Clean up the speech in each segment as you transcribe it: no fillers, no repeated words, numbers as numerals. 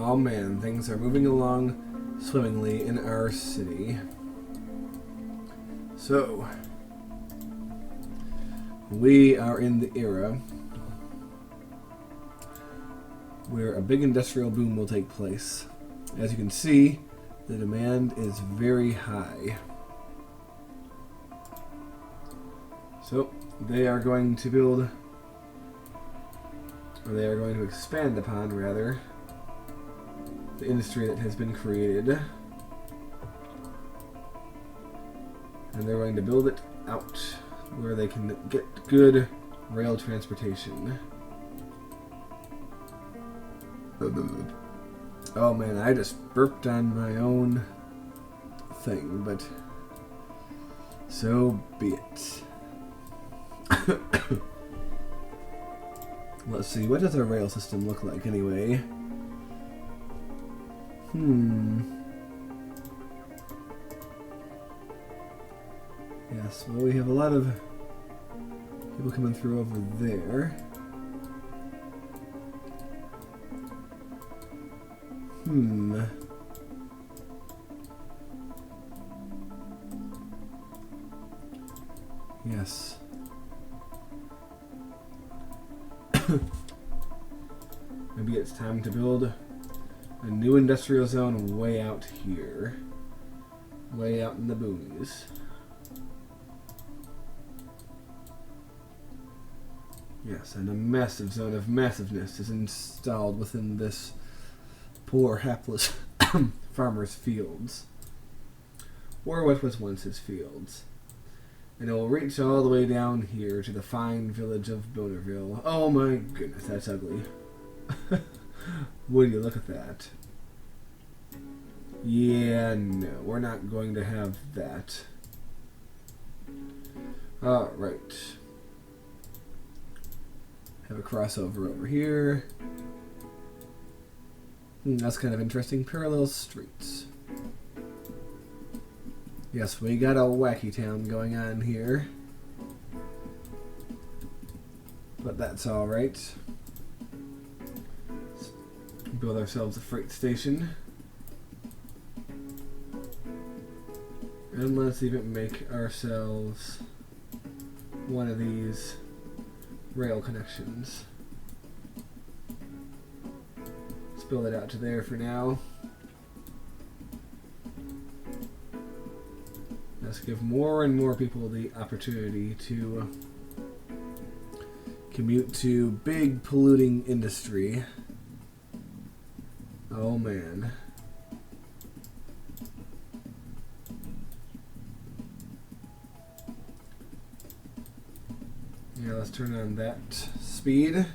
Oh man, things are moving along swimmingly in our city. So, we are in the era where a big industrial boom will take place. As you can see, the demand is very high. So, they are going to build, or they are going to expand upon, rather, the industry that has been created. And they're going to build it out where they can get good rail transportation. Oh man, I just burped on my own thing, but so be it. Let's see, what does our rail system look like anyway? Yes, well, we have a lot of people coming through over there. Yes. Maybe it's time to build a new industrial zone way out here. Way out in the boonies. Yes, and a massive zone of massiveness is installed within this poor, hapless farmer's fields. Or what was once his fields. And it will reach all the way down here to the fine village of Bonerville. Oh my goodness, that's ugly. Would you look at that? Yeah, no, we're not going to have that. Alright. Have a crossover over here. That's kind of interesting. Parallel streets. Yes, we got a wacky town going on here. But that's alright. Let's build ourselves a freight station. And let's even make ourselves one of these rail connections. Let's build it out to there for now. Let's give more and more people the opportunity to commute to big polluting industry. Oh man. Yeah, let's turn on that speed.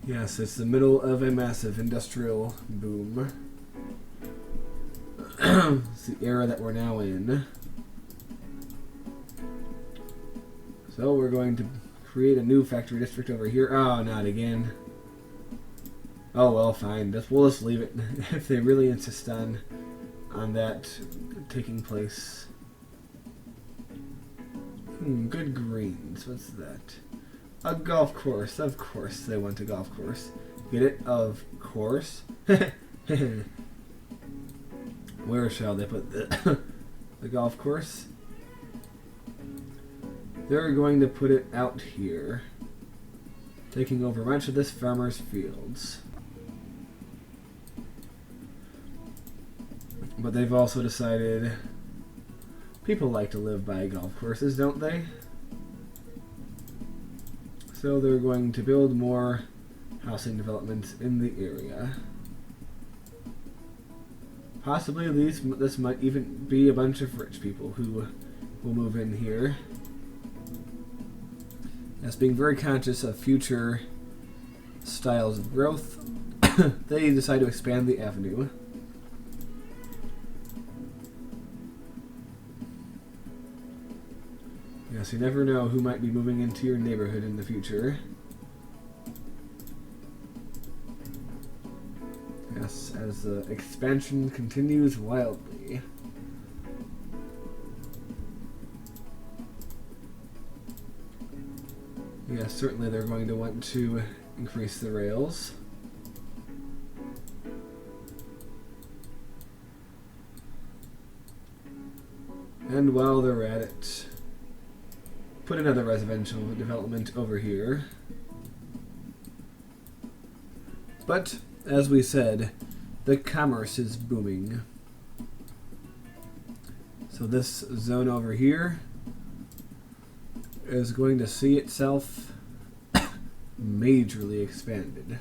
Yes, it's the middle of a massive industrial boom. It's the era that we're now in. So we're going to create a new factory district over here. Oh, not again. Oh well, fine. We'll just leave it if they really insist on that taking place. Good greens. What's that? A golf course. Of course they want a golf course. Get it? Of course. Where shall they put the golf course? They're going to put it out here, taking over much of this farmer's fields. But they've also decided people like to live by golf courses, don't they? So they're going to build more housing developments in the area. Possibly this might even be a bunch of rich people who will move in here. As being very conscious of future styles of growth, they decide to expand the avenue. Yes, you never know who might be moving into your neighborhood in the future. Yes, as the expansion continues wildly. Yes, certainly they're going to want to increase the rails. And while they're at it, put another residential development over here. But, as we said, the commerce is booming. So this zone over here is going to see itself majorly expanded.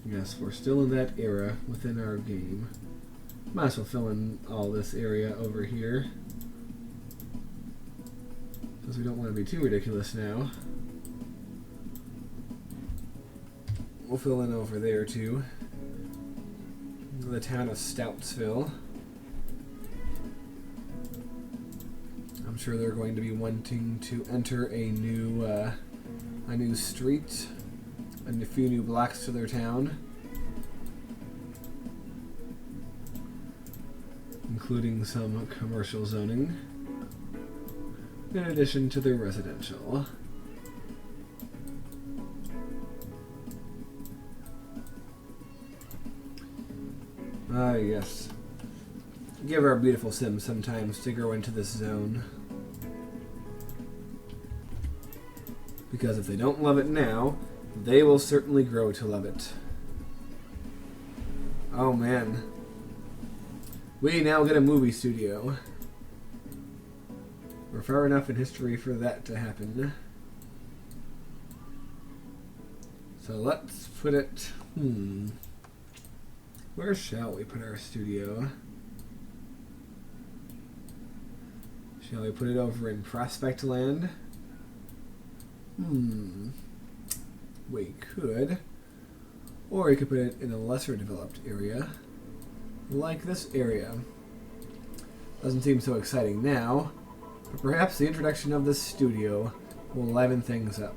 Yes, we're still in that era within our game. Might as well fill in all this area over here, because we don't want to be too ridiculous now. We'll fill in over there too. The town of Stoutsville. I'm sure they're going to be wanting to enter a new street, and a few new blocks to their town, including some commercial zoning, in addition to their residential. Ah, yes. Give our beautiful Sims some time to grow into this zone. Because if they don't love it now, they will certainly grow to love it. Oh man. We now get a movie studio. We're far enough in history for that to happen. So let's put it... Where shall we put our studio? Shall we put it over in Prospect Land? We could. Or we could put it in a lesser developed area, like this area. Doesn't seem so exciting now, but perhaps the introduction of this studio will liven things up.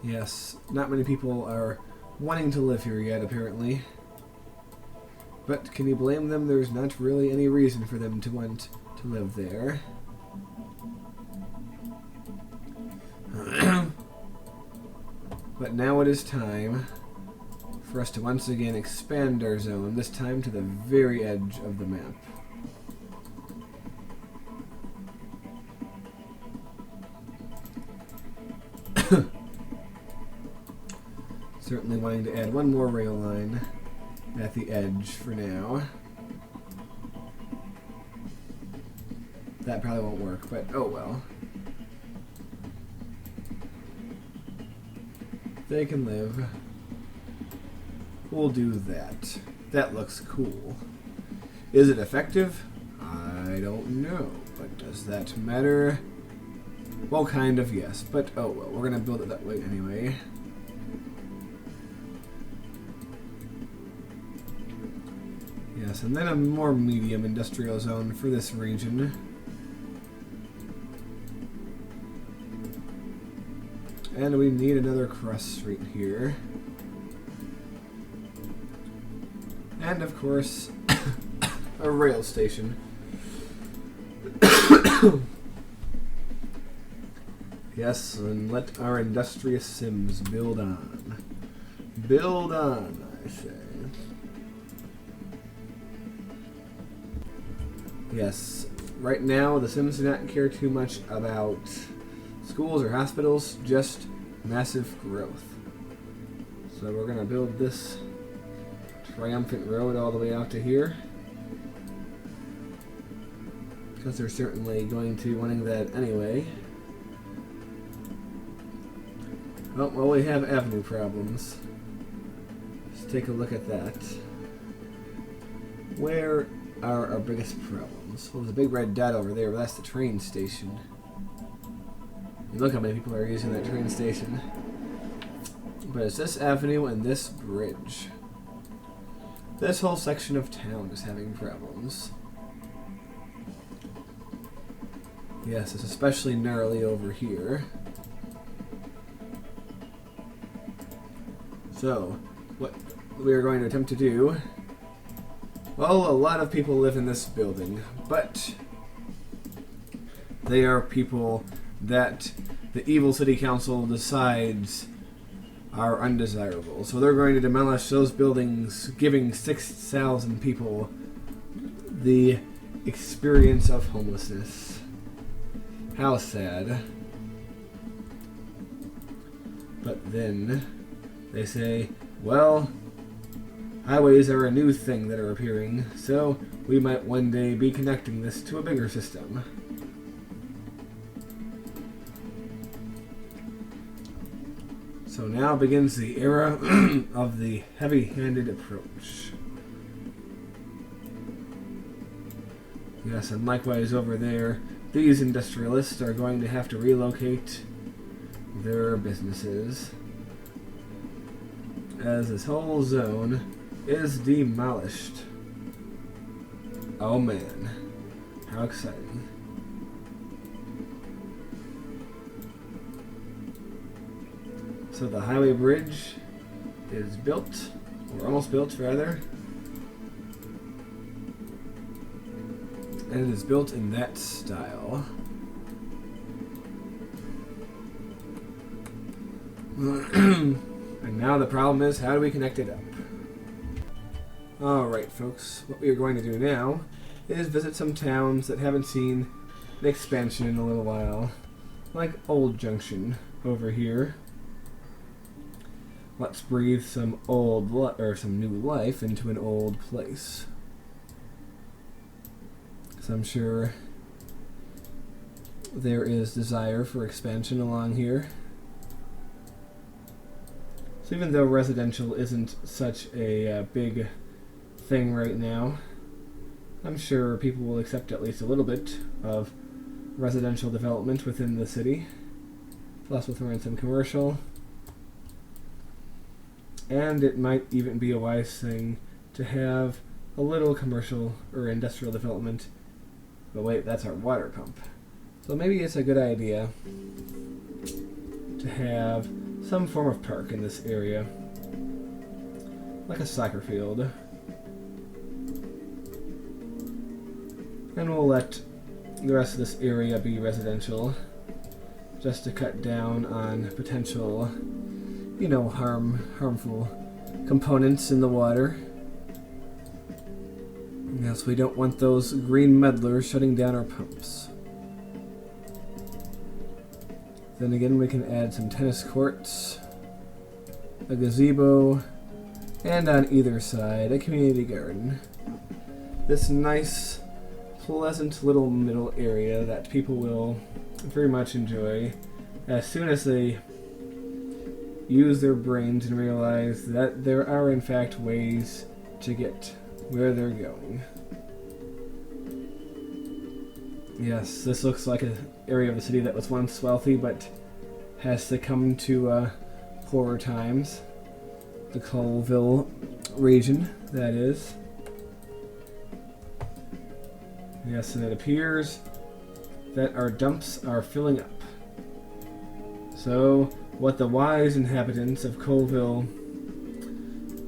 Yes, not many people are wanting to live here yet, apparently. But can you blame them? There's not really any reason for them to want to live there. But now it is time for us to once again expand our zone, this time to the very edge of the map. Certainly wanting to add one more rail line at the edge for now. That probably won't work, but oh well. They can live. We'll do that. That looks cool. Is it effective? I don't know, but does that matter? Well, kind of, yes, but oh well, we're gonna build it that way anyway. Yes, and then a more medium industrial zone for this region. And we need another cross street here. And of course, a rail station. Yes, and let our industrious Sims build on. Build on, I say. Yes, right now the Sims do not care too much about schools or hospitals, just massive growth. So we're going to build this triumphant road all the way out to here, because they're certainly going to be wanting that anyway. Oh, well, we have avenue problems. Let's take a look at that. Where are our biggest problems? Well, there's a big red dot over there, but that's the train station. And look how many people are using that train station. But it's this avenue and this bridge. This whole section of town is having problems. Yes, it's especially gnarly over here. So, what we are going to attempt to do Well, a lot of people live in this building, but they are people that the evil city council decides are undesirable. So they're going to demolish those buildings, giving 6,000 people the experience of homelessness. How sad. But then they say, well, highways are a new thing that are appearing, so we might one day be connecting this to a bigger system. So now begins the era of the heavy-handed approach. Yes, and likewise over there, these industrialists are going to have to relocate their businesses, as this whole zone is demolished. Oh man, how exciting. So the highway bridge is built, or almost built rather, and it is built in that style. And now the problem is, how do we connect it up? Alright folks, what we are going to do now is visit some towns that haven't seen an expansion in a little while, like Old Junction over here. Let's breathe some some new life into an old place. So I'm sure there is desire for expansion along here. So even though residential isn't such a big thing right now, I'm sure people will accept at least a little bit of residential development within the city. Plus we'll throw in some commercial. And it might even be a wise thing to have a little commercial or industrial development. But wait, that's our water pump. So maybe it's a good idea to have some form of park in this area. Like a soccer field. And we'll let the rest of this area be residential, just to cut down on potential, you know, harmful components in the water. Yes, we don't want those green meddlers shutting down our pumps. Then again, we can add some tennis courts, a gazebo, and on either side, a community garden. This nice, pleasant little middle area that people will very much enjoy as soon as they use their brains and realize that there are in fact ways to get where they're going. Yes, this looks like an area of the city that was once wealthy but has succumbed to poorer times. The Colville region, that is. Yes, and it appears that our dumps are filling up. So, what the wise inhabitants of Colville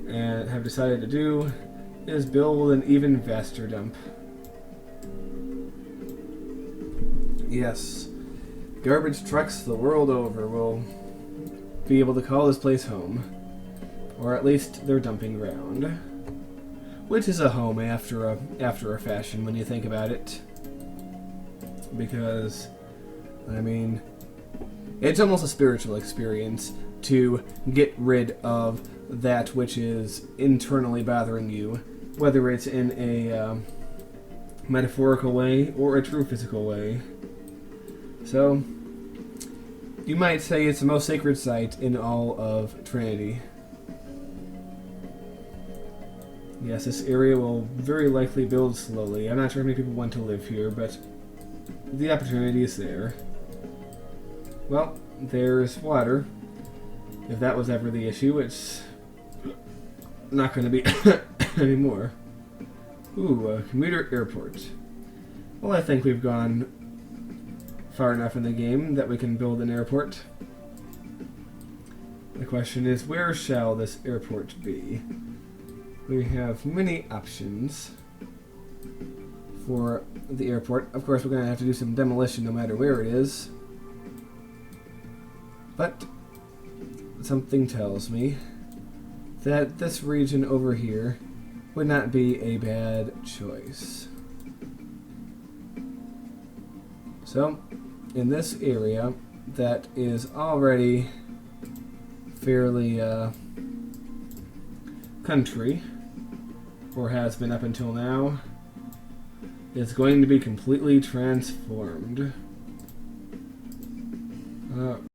have decided to do is build an even vaster dump. Yes, garbage trucks the world over will be able to call this place home, or at least their dumping ground, which is a home after a fashion when you think about it. Because, I mean, it's almost a spiritual experience to get rid of that which is internally bothering you, whether it's in a metaphorical way or a true physical way. So, you might say it's the most sacred site in all of Trinity. Yes, this area will very likely build slowly. I'm not sure how many people want to live here, but the opportunity is there. Well, there's water. If that was ever the issue, it's not going to be anymore. Ooh, a commuter airport. Well, I think we've gone far enough in the game that we can build an airport. The question is, where shall this airport be? We have many options. for the airport. Of course, we're going to have to do some demolition no matter where it is. But something tells me that this region over here would not be a bad choice. So, in this area that is already fairly country, or has been up until now, is going to be completely transformed. Alright.